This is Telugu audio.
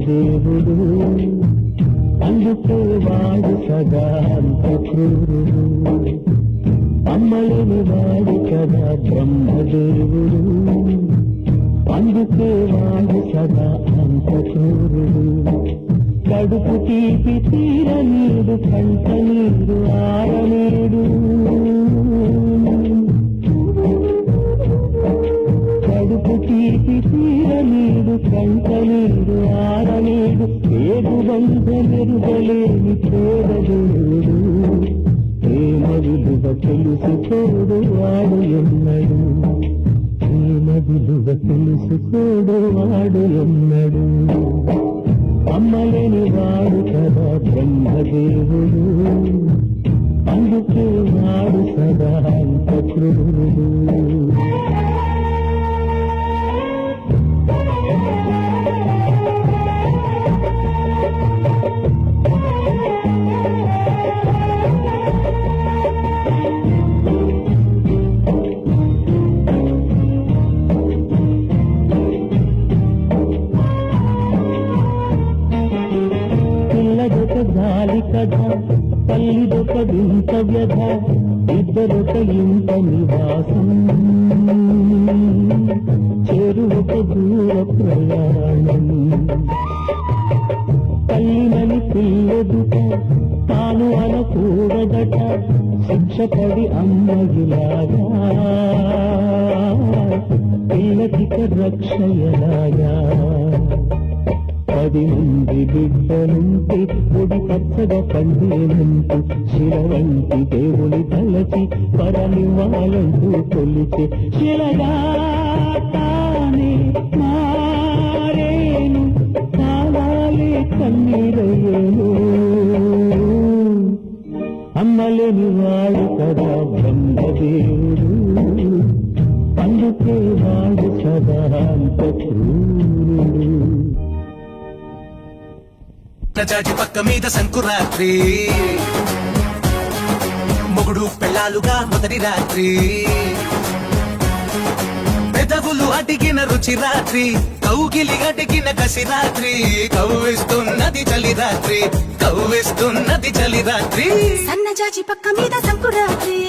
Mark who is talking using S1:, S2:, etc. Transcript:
S1: బ్రహ్మదేవుడు, అందుకే వాడు సదా అంత క్రూరుడు. అమ్మలేని వాడు కదా బ్రహ్మదేవుడు, అందుకే వాడు సదా అంత క్రూరుడు. కడుపు తీపి తీరనీడు, కంట నీరు ఆరనీడు. కడుపు తీపి తీరనీడు, కంట నీరు ఆరనీడు. పేరు బంధ మెరుగలేని పేదదేవుడు, ప్రేమ విలువ తెలుసుకోడు వాడు ఎన్నడు. ప్రేమ విలువ తెలుసుకోడు వాడు ఎన్నడు. అమ్మలేని వాడు కదా బ్రహ్మదేవుడు, అందుకే వాడు సదా అంత క్రూరుడు. జాలి కథ, తల్లిదొక వింత వ్యధ, ఇద్దరొక ఇంత నివాసం, చెరువొక దూర ప్రయాణం. తల్లినని పిల్లెదుట తాను అనకూడదట, శిక్ష పడి అమ్మగిలాగా పిల్లకిక రక్షయలాగా. 10 మంది బిడ్డలుంటి పొడి పచ్చగా పండేనంటూ, శిల వంటి దేవుని తలచి పరనివ్వాలంటూ కొలిచే శిలగా తానే మారేను, కాలాలే కన్నీరయ్యేను. అమ్మలేని వాడు కదా బ్రహ్మదేవుడు, అందుకే వాడు సదా అంత క్రూరుడు.
S2: చాచి పక్క మీద సంకురాత్రి, మొగుడు పెళ్ళాలుగా మొదటి రాత్రి, పెదవులు అడిగిన రుచి రాత్రి, కౌగిలి అడిగిన కసి రాత్రి, కవ్విస్తున్నది చలి రాత్రి, కవ్విస్తున్నది చలి రాత్రి.
S3: సన్నజాజి పక్క మీద సంకురాత్రి.